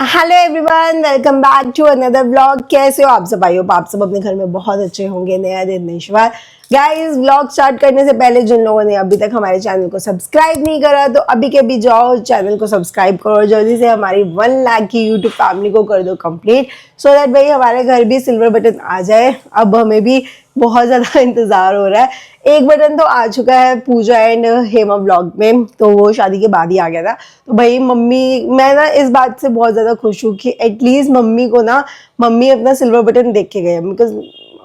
Hello everyone, welcome back to another vlog. कैसे हो आप सब? आई होप आप सब अपने घर में बहुत अच्छे होंगे। नया दिन नई शुरुआत। गाइस, व्लॉग स्टार्ट करने से पहले जिन लोगों ने अभी तक हमारे चैनल को सब्सक्राइब नहीं करा तो अभी के अभी जाओ, चैनल को सब्सक्राइब करो और जल्दी से हमारी 1 लाख की यूट्यूब फैमिली को कर दो कंप्लीट, सो दैट भाई हमारे घर भी सिल्वर बटन आ जाए। अब हमें भी बहुत ज़्यादा इंतज़ार हो रहा है। एक बटन तो आ चुका है पूजा एंड हेमा व्लॉग में, तो वो शादी के बाद ही आ गया था। तो भाई मम्मी, मैं ना इस बात से बहुत ज़्यादा खुश हूँ कि एटलीस्ट मम्मी अपना सिल्वर बटन देख के गए, बिकॉज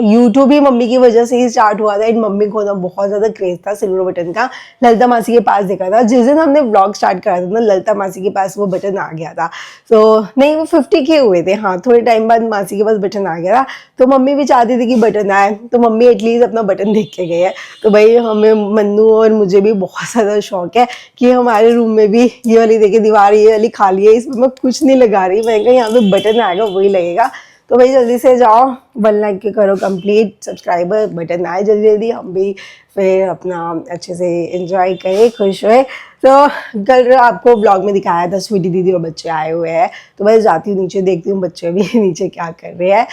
यूट्यूब ही मम्मी की वजह से ही स्टार्ट हुआ था। एंड मम्मी को ना बहुत ज़्यादा क्रेज था सिल्वर बटन का। ललिता मासी के पास देखा था जिस दिन हमने व्लॉग स्टार्ट करा था ना, ललिता मासी के पास वो बटन आ गया था। तो नहीं, वो 50 के हुए थे, हाँ थोड़े टाइम बाद मासी के पास बटन आ गया था। तो मम्मी भी चाहती थी कि बटन आए, तो मम्मी एटलीस्ट अपना बटन देख के गई है। तो भाई हमें, मन्नू और मुझे भी बहुत ज़्यादा शौक है कि हमारे रूम में भी ये वाली देखिए दीवार ये वाली खाली है, इसमें मैं कुछ नहीं लगा रही, मैं कहीं यहाँ पे बटन आएगा वही लगेगा। तो भाई जल्दी से जाओ, 1 लाख के करो कंप्लीट सब्सक्राइबर, बटन आए जल्दी जल्दी, हम भी फिर अपना अच्छे से एंजॉय करें, खुश हुए। तो कल आपको ब्लॉग में दिखाया था स्वीटी दीदी और बच्चे आए हुए हैं, तो मैं जाती हूँ नीचे, देखती हूँ बच्चे भी नीचे क्या कर रहे हैं।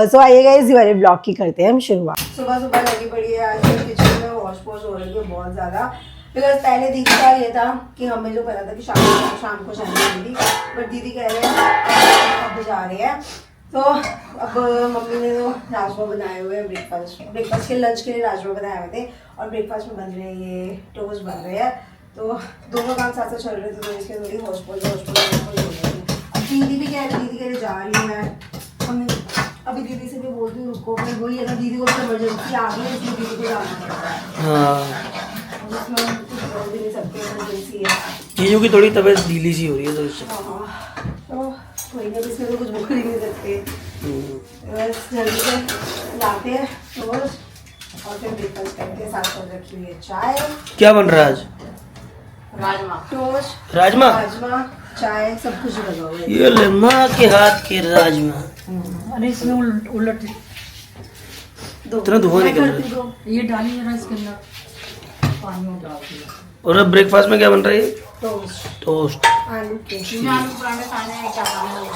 सो आइएगा, इसी वाले ब्लॉग की करते हैं हम शुरुआत। सुबह सुबह लगी पड़ी है, आज किचन में वॉश वॉश हो रही है बहुत ज़्यादा। बिकॉज पहले दीदी का ये था कि हमें जो पता था कि शाम को जानी दीदी, बट दीदी कह रहे हैं अब जा रही है। तो अब मम्मी ने तो राजमा बनाए हुए हैं, ब्रेकफास्ट के लंच के लिए राजमा बनाए हुए थे, और ब्रेकफास्ट में बन रहे हैं ये टोस्ट बन रहे हैं। तो दोनों काम साथ साथ चल रहे थे, तो इसके थोड़ी हॉस्पिटल हो रही थी। अब दीदी भी कह रही जा रही हूँ मैं। अभी दीदी से भी बोलती हूँ रुको, फिर वही है ना, दीदी को भी इमरजेंसी आ गई है, इसलिए दीदी को जाना पड़ता है। उसमें कुछ बोल भी नहीं सकते, इमरजेंसी है। चीज़ों की थोड़ी तबीयत ढीली सी हो रही है, तो इससे कोई नहीं, इसमें तो कुछ बोल ही नहीं सकते। बस जल्दी से लाते हैं टोस्ट और फिर ब्रेकफास्ट करते हैं। साथ साथ रखी हुई है चाय। क्या बन रहा है आज? राजमा टोस्ट, राजमा चाय सब कुछ लगा हुआ है। ये ले माँ के हाथ के राजमा। अरे इसमें उलट इतना धुआं निकल रहा है। ये डाली जरा इसके अंदर, पानी में डाल दिया। और अब ब्रेकफास्ट में क्या बन रहा है? टोस्ट आलू के। आलू पराठे खाने हैं, क्या खाना है?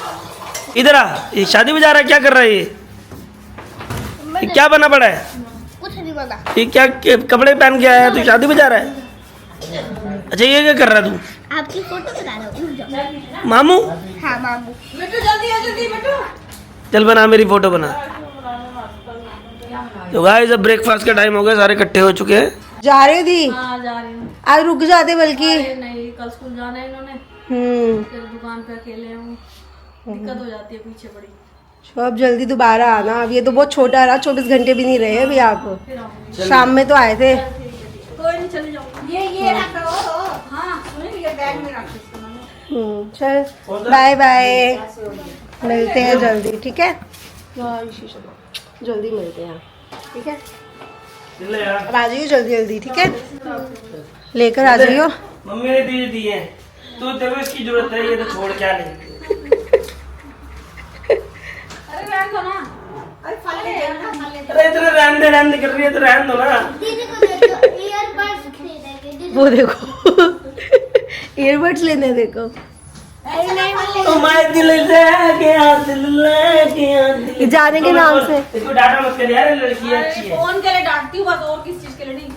इधर आ, ये शादी में जा रहा है, क्या कर रहा है ये क्या बना पड़ा है? कुछ नहीं बना। ये क्या कपड़े पहन के आया है, तू शादी में जा रहा है? अच्छा, ये क्या कर रहा है तू? आपकी फोटो बना लो। मामू? हाँ मामू। बेटू जल्दी आ, जल्दी बेटू। चल बना, मेरी फोटो बना। तो गाइस, अब ब्रेकफास्ट का टाइम हो गया, सारे इकट्ठे हो चुके हैं। जा रही हो दी? हाँ जा रही हूँ। आज रुक जाते बल्कि। नहीं, कल स्कूल जाना है इन्होंने, फिर दुकान पे अकेले हूँ, दिक्कत हो जाती है पीछे बड़ी। तो अब जल्दी दोबारा आना। अब ये तो बहुत छोटा रहा, 24 घंटे भी नहीं रहे अभी आप। फिर आऊँगी। शाम में तो आए थे। कोई नहीं, चले जाऊँगी। ये रखो। हाँ सुनिए, ये बैग में रख इसको। चल बाय बाय, मिलते हैं जल्दी, ठीक है? जल्दी मिलते हैं, ठीक है? अब आ जाइए जल्दी जल्दी, ठीक है? लेकर आ जाइयो। मम्मी ने दी है, तो तेरे इसकी जरूरत है, ये तो छोड़ क्या नहीं। अरे रहने दो ना। अरे इतना रहन दे कर रही है तो रहन दो ना। दीदी को दे दो, ईयरबड्स खरीदेंगे। वो देखो ईयरबड्स लेने देखो। तुम्हारे दिल लेके आ, दिल लेके आ। जाने के नाम से इसको डांटा मत कर यार, लड़की अच्छी है। फोन के लिए डांटती हूँ बस, और किस चीज के लिए नहीं।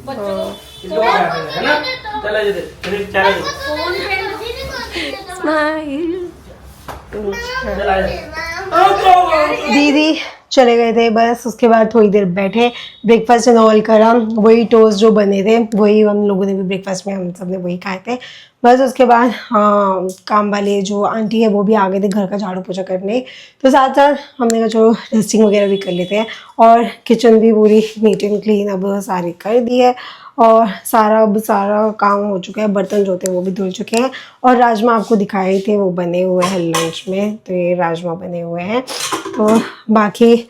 बच्चों को इसको डांटा है ना? चला जा दे, चला जा। फोन पे स्माइल। चला जा। दीदी चले गए थे, बस उसके बाद थोड़ी देर बैठे, ब्रेकफास्ट एंड ऑल करा। वही टोस्ट जो बने थे वही हम लोगों ने भी ब्रेकफास्ट में, हम सब ने वही खाए थे। बस उसके बाद हाँ, काम वाले जो आंटी है वो भी आ गए थे घर का झाड़ू पोछा करने, तो साथ साथ हमने कहा चलो डस्टिंग वगैरह भी कर लेते हैं। और किचन भी पूरी नीट एंड क्लीन अब सारी कर दी है, और सारा काम हो चुका है। बर्तन जो थे वो भी धुल चुके हैं, और राजमा आपको दिखाए थे वो बने हुए हैं लंच में, तो ये राजमा बने हुए हैं। तो बाकी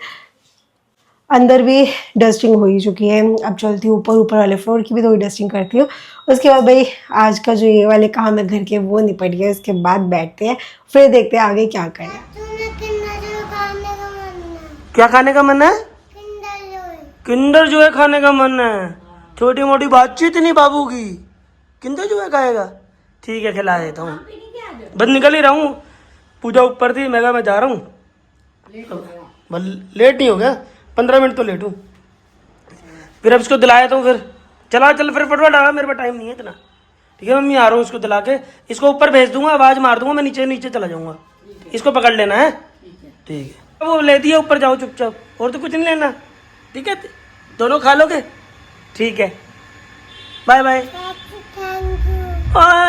अंदर भी डस्टिंग हो ही चुकी है। अब चलती हूँ ऊपर वाले फ्लोर की भी थोड़ी डस्टिंग करती हूँ। उसके बाद भाई आज का जो ये वाले काम है घर के वो निपट गया, उसके बाद बैठते हैं, फिर देखते हैं आगे क्या करना है। क्या खाने का मन है? किंडर जो है खाने का मन है। छोटी मोटी बातचीत नहीं बाबू की। किंडर जो है खाएगा, ठीक है खिला देता हूँ, बस निकल ही रहा हूँ। पूजा ऊपर थी, मैं कहा मैं जा रहा हूँ, लेट नहीं हो गया, 15 मिनट तो लेट हूँ। फिर अब इसको दिलाया तो फिर चला चल फिर फटफट आ, मेरे पास टाइम नहीं है इतना। ठीक है मम्मी, आ रहा हूँ, इसको दिला के इसको ऊपर भेज दूंगा, आवाज़ मार दूंगा, मैं नीचे नीचे चला जाऊँगा, इसको पकड़ लेना है। ठीक है, वो ले दिया, ऊपर जाओ चुपचाप, और तो कुछ नहीं लेना। ठीक है, दोनों खा लोगे? ठीक है, बाय बाय।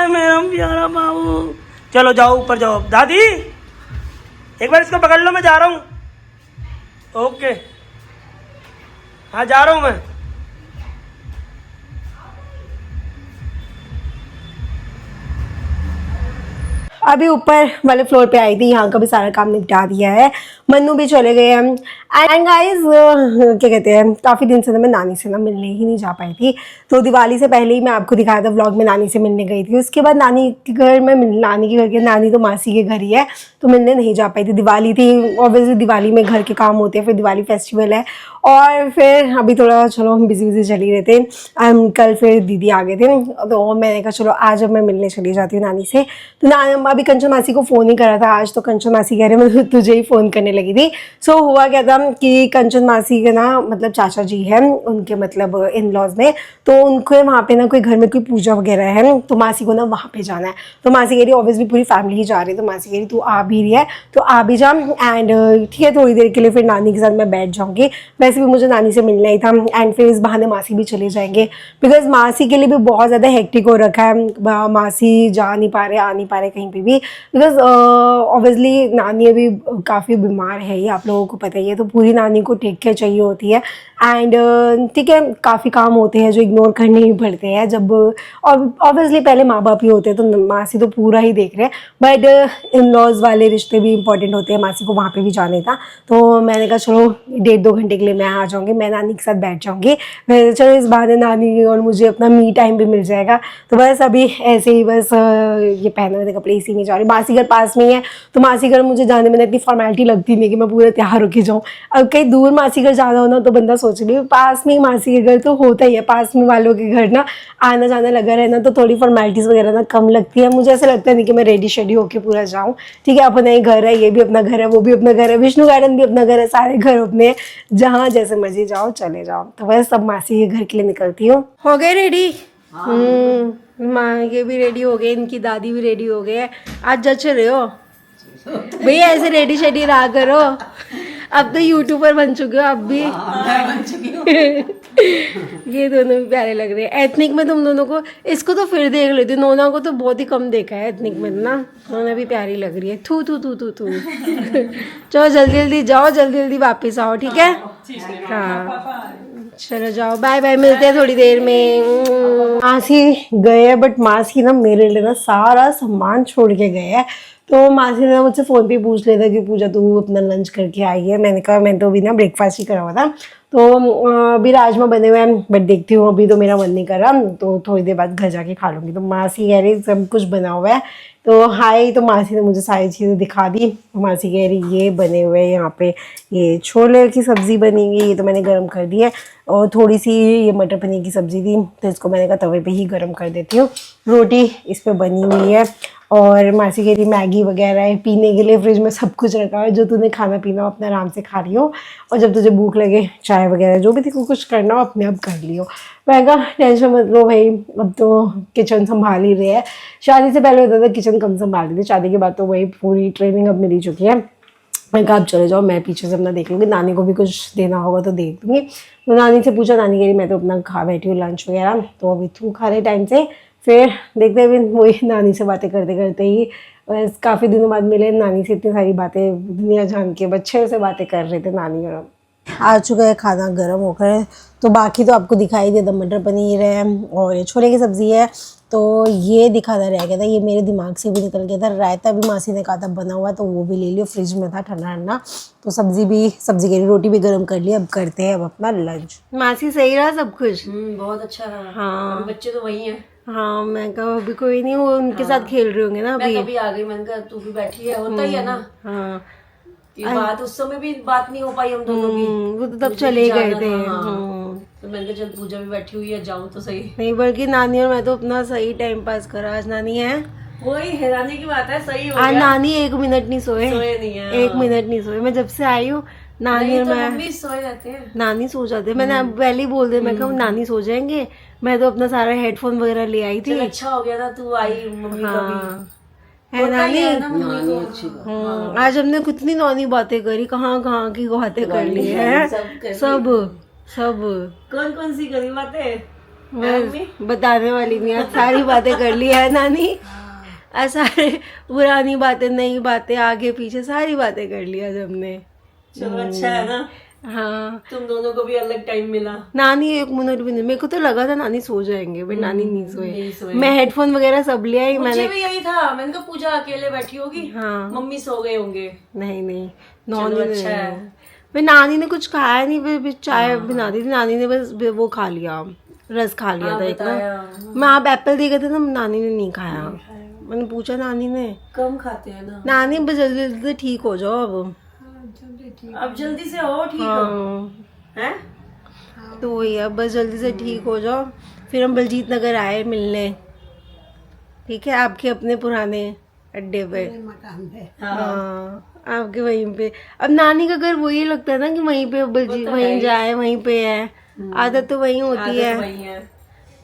मेरा प्यारा बाबू, चलो जाओ ऊपर जाओ। दादी एक बार इसको पकड़ लो, मैं जा रहा हूँ। ओके, हाँ जा रहा हूँ मैं। अभी ऊपर वाले फ्लोर पे आई थी, यहाँ का भी सारा काम निपटा दिया है, मन्नू भी चले गए हैं। एंड गाइस क्या कहते हैं, काफ़ी दिन से ना मैं नानी से ना मिलने ही नहीं जा पाई थी। तो दिवाली से पहले ही मैं आपको दिखाया था व्लॉग में, नानी से मिलने गई थी। उसके बाद नानी के घर में, नानी के घर के, नानी तो मासी के घर ही है, तो मिलने नहीं जा पाई थी। दिवाली थी, ऑब्वियसली दिवाली में घर के काम होते हैं, फिर दिवाली फेस्टिवल है, और फिर अभी थोड़ा चलो हम बिजी चली रहे थे। कल फिर दीदी आ गए थे, तो मैंने कहा चलो आज अब मैं मिलने चली जाती हूँ नानी से। तो अभी कंचन मासी को फ़ोन ही करा था आज, तो कंचन मासी कह रहे मैं तुझे ही फ़ोन करने लगी थी। सो हुआ क्या था कि कंचन मासी के ना मतलब चाचा जी हैं उनके मतलब इन लॉज में, तो उनको वहाँ पे ना कोई घर में कोई पूजा वगैरह है, तो मासी को ना वहाँ पे जाना है। तो मासी कह रही ऑब्वियसली पूरी फैमिली ही जा रही है, तो मासी कह रही तू आ भी रही है तो आ भी जा। एंड ठीक है, थोड़ी देर के लिए फिर नानी के साथ मैं बैठ जाऊँगी, वैसे भी मुझे नानी से मिलना ही था। एंड फिर इस बहाने मासी भी चले जाएंगे, बिकॉज मासी के लिए भी बहुत ज़्यादा हेक्टिक हो रखा है। मासी जा नहीं पा रहे, आ नहीं पा रहे कहीं पे भी, बिकॉज ऑब्वियसली नानी अभी काफ़ी बीमार है, ये आप लोगों को पता ही है, तो पूरी नानी को टेक केयर चाहिए होती है। एंड ठीक है, काफ़ी काम होते हैं जो इग्नोर करने ही पड़ते हैं जब ऑब्वियसली पहले माँ बाप ही होते हैं, तो मासी तो पूरा ही देख रहे हैं, बट इन लॉज वाले रिश्ते भी इंपॉर्टेंट होते हैं। मासी को वहाँ पे भी जाने था, तो मैंने कहा चलो 1.5-2 घंटे के लिए मैं आ जाऊँगी, मैं नानी के साथ बैठ जाऊँगी। मैं चलो इस बहाने नानी और मुझे अपना मी टाइम भी मिल जाएगा। तो बस अभी ऐसे ही बस ये पहने हुए कपड़े इसी में जा रही। मासी घर पास में ही है, तो मासी घर मुझे जाने में इतनी फॉर्मेलिटी लगती नहीं कि मैं पूरा तैयार होके जाऊँ। अब कहीं दूर मासी घर जाना हो ना, तो बंदा सोच रही पास में ही मासी के घर तो होता ही है, पास में वालों के घर ना आना जाना लगा रहना, तो थोड़ी फॉर्मेलिटीज़ वगैरह ना कम लगती है। मुझे ऐसा लगता नहीं कि मैं रेडी शेडी होके पूरा जाऊँ। ठीक है, अपना ही घर है, ये भी अपना घर है, वो भी अपना घर है, विष्णु गार्डन भी अपना घर है, सारे घर अपने हैं, जहाँ जैसे मर्जी जाओ चले जाओ। तो बस सब मासी के घर के लिए निकलती हूँ। हो गए रेडी? माँ ये भी रेडी हो गए, इनकी दादी भी रेडी हो गए। आज जच रहे हो भैया, ऐसे रेडी शेडी रहा करो, अब तो यूट्यूबर बन चुके हो आप भी। बन चुकी हूँ। ये दोनों भी प्यारे लग रहे हैं। एथनिक में तुम दोनों को, इसको तो फिर देख लेती हूँ, नोना को तो बहुत ही कम देखा है एथनिक में ना, नोना भी प्यारी लग रही है। थू थू थू थू थू। चलो जल्दी जल्दी जाओ, जल्दी जल्दी वापस आओ, ठीक है? हाँ चलो जाओ, बाय बाय, मिलते हैं थोड़ी देर में। मासी गए हैं, बट मासी ना मेरे लिए ना सारा सामान छोड़ के गए हैं। तो मासी ने मुझसे फ़ोन पे पूछ लिया था कि पूजा तू अपना लंच करके आई है। मैंने कहा मैं तो अभी ना ब्रेकफास्ट ही करा हुआ था, तो अभी राजमा बने हुए हैं, बट देखती हूँ अभी तो मेरा मन नहीं कर रहा, तो थोड़ी देर बाद घर जाके खा लूँगी। तो मासी कह रही सब कुछ बना हुआ है, तो हाय, तो मासी ने मुझे सारी चीज़ें दिखा दी। मासी कह रही ये बने हुए हैं, यहाँ पे ये छोले की सब्ज़ी बनी हुई, ये तो मैंने गर्म कर दी है, और थोड़ी सी ये मटर पनीर की सब्ज़ी थी, तो इसको मैंने कहा तवे पे ही गर्म कर देती हूँ। रोटी इस पर बनी हुई है, और मासी कह रही मैगी वगैरह है, पीने के लिए फ्रिज में सब कुछ रखा है, जो तूने खाना पीना हो अपने आराम से खा लियो, और जब तुझे भूख लगे चाय वगैरह जो भी तेरे को कुछ करना हो अपने आप कर लियो। मैं कहा टेंशन मत लो भाई, अब तो किचन संभाल ही रहे हैं। शादी से पहले होता था किचन कम संभाल रही थी, शादी के बाद तो वही पूरी ट्रेनिंग अब मिल चुकी है। मैं कहा आप चले जाओ, मैं पीछे से अपना देख लूँगी, नानी को भी कुछ देना होगा तो दे दूँगी। तो नानी से पूछा, नानी कह रही मैं तो अपना खा बैठी हूँ लंच वगैरह, तो अभी तू खा रहे टाइम से। फिर देखते हुए वही नानी से बातें करते करते ही, बस काफ़ी दिनों बाद मिले, नानी से इतनी सारी बातें दुनिया जान के बच्चे से बातें कर रहे थे नानी और आ चुका है खाना गर्म होकर। तो बाकी तो आपको दिखाई दे, मटर पनीर है और ये छोले की सब्ज़ी है, तो ये दिखाना रह गया था, ये मेरे दिमाग से भी निकल गया था। रायता भी मासी ने कहा था बना हुआ, तो वो भी ले लियो, फ्रिज में था ठंडा ठंडा। तो सब्जी की रोटी भी गर्म कर ली, अब करते हैं अब अपना लंच। मासी सही रहा सब कुछ? बहुत अच्छा रहा। हाँ बच्चे तो वही हैं। हाँ, मैं कहा अभी कोई नहीं, वो उनके साथ खेल रहे होंगे ना अभी। मैं कभी आ गई, मैंने कहा तू भी बैठी है, होता ही है ना। हाँ ये बात उस समय भी बात नहीं हो पाई हम दोनों की, वो तो तब चले गए थे। तो मैंने कहा चल पूजा भी बैठी हुई है, जाऊँ तो सही। नहीं, बल्कि नानी और मैं तो अपना सही टाइम पास करा। आज नानी है वही हैरानी की बात है, सही हो आज गया। नानी 1 मिनट नहीं सोए, सोए नहीं है, 1 मिनट नहीं सोए। मैं जब से आई हूँ नानी नहीं और तो मैं, मम्मी सोए रहते हैं। नानी सो जाते। मैंने अब पहले ही बोल दिया, मैं कहा नानी सो जाएंगे। मैं तो अपना सारा हेडफोन वगैरह ले आई थी। चल अच्छा हो गया था तू आई, मम्मी का भी हाँ है होता ही नानी। है ना मम्मी को। आज हमने कितनी नौनी बातें करी, कहाँ कहाँ की बातें कर ली है, सब सब कौन कौन सी करी बातें? बस बताने वाली नहीं, आज सारी बातें कर ली है नानी। आज सारे पुरानी बातें, नई बातें, आगे पीछे सारी बातें कर ली आज हमने। चलो अच्छा है ना, हाँ तुम दोनों को भी अलग टाइम मिला। नानी 1 मिनट भी नहीं, मेरे को तो लगा था नानी सो जाएंगे, बट नानी नहीं नहीं सोए। मैं हेडफोन वगैरह सब ले आई मुझे मैंने। भी यही था, मैंने कहा पूजा अकेले बैठी होगी, हाँ मम्मी सो गए होंगे। नहीं नहीं, चलो नौनी अच्छा है। फिर नानी ने कुछ खाया नहीं, फिर चाय बना दी थी नानी ने, बस वो खा लिया, रस खा लिया था एक ना। मैं आप एप्पल दे गए थे ना, नानी ने नहीं खाया। मैंने पूछा नानी ने, कम खाते हैं ना। नानी बस जल्दी जल्दी से ठीक हो जाओ अब जल्दी से हो ठीक हो हाँ हैं? तो वही, अब बस जल्दी से ठीक हो जाओ। फिर हम बलजीत नगर आए मिलने, ठीक है, आपके अपने पुराने अड्डे पे। हाँ आपके वहीं पे। अब नानी का घर वही लगता है ना कि वहीं पे बलजीत वहीं जाए, वहीं पे है, आदत तो वहीं होती है। वही है।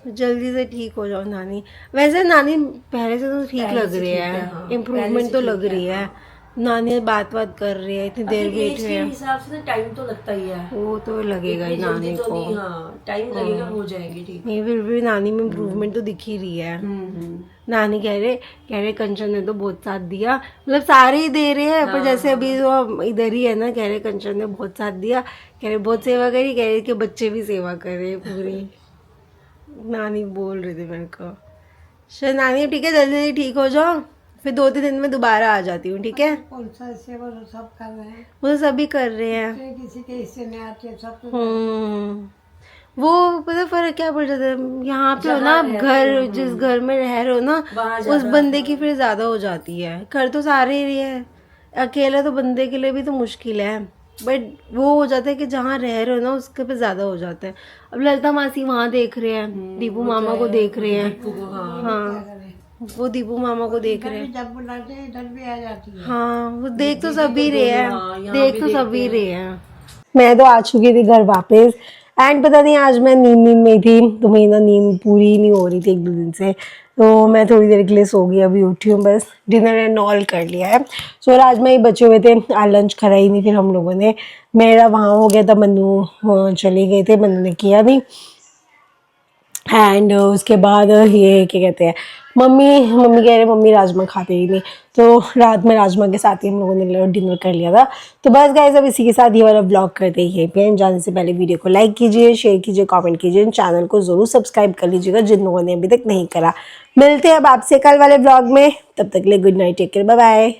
जल्दी से ठीक हो जाओ नानी। वैसे नानी पहले से तो ठीक लग रही है, इम्प्रूवमेंट तो लग रही है। नानी बात कर रही है, इतनी देर बैठ एज रही के है, हिसाब से टाइम तो लगता ही है, वो तो लगेगा ही इतनी नानी जल्दी तो को। नहीं। हाँ टाइम लगेगा, हो जाएंगे ठीक। नहीं फिर भी नानी में इम्प्रूवमेंट तो दिख ही रही है। नानी कह रहे कंचन ने तो बहुत साथ दिया, मतलब सारे ही दे रहे हैं, पर जैसे अभी जो हम इधर ही है ना, कह रहे कंचन ने बहुत साथ दिया, कह रहे बहुत सेवा करी, कह रहे कि बच्चे भी सेवा करे पूरी। नानी बोल रही थी मेरे को। चल नानी ठीक है, जल्दी जल्दी ठीक हो जाओ, फिर 2-3 दिन में दोबारा आ जाती हूँ, ठीक है। कौन सा सेवा तो सब कर रहे हैं, वो तो सभी कर रहे हैं। किसी के हिस्से में आते हैं सब। वो पता फर्क क्या पड़ जाता है, यहाँ पे हो ना आप, घर जिस घर में रह रहे हो ना, उस बंदे की फिर ज्यादा हो जाती है। घर तो सारे ही है, अकेला तो बंदे के लिए भी तो मुश्किल है, बट वो हो जाता है कि जहाँ रह रहे हो ना उसके पे ज्यादा हो जाता है। अब ललिता मासी वहाँ देख रहे हैं, दीपू मामा को देख रहे हैं। हाँ वो दीपू मामा को देख रहे हैं। जब बुलाते हैं इधर भी आ जाती है। हाँ वो देख तो सभी रहे हैं, देख तो सभी रहे हैं। मैं तो आ चुकी थी घर वापस, एंड पता नहीं आज मैं नींद में थी, तो मेरी ना नींद पूरी नहीं हो रही थी 1-2 दिन से, तो मैं थोड़ी देर के लिए सो गई। अभी उठी हूँ, बस डिनर एंड ऑल कर लिया है। सो आज में ही बचे हुए थे, आज लंच करा ही नहीं फिर हम लोगों ने। मेरा वहाँ हो गया था, मन्नू चले गए थे, मन्नू ने किया नहीं। एंड उसके बाद ये क्या कहते हैं, मम्मी कह रहे मम्मी राजमा खाते ही नहीं, तो रात में राजमा के साथ ही हम लोगों ने डिनर कर लिया था। तो बस गाइस अब इसी के साथ ये वाला व्लॉग करते ही है पे। जाने से पहले वीडियो को लाइक कीजिए, शेयर कीजिए, कमेंट कीजिए, चैनल को ज़रूर सब्सक्राइब कर लीजिएगा जिन लोगों ने अभी तक नहीं करा। मिलते हैं अब आपसे कल वाले व्लॉग में, तब तक के लिए good night, take care, bye bye.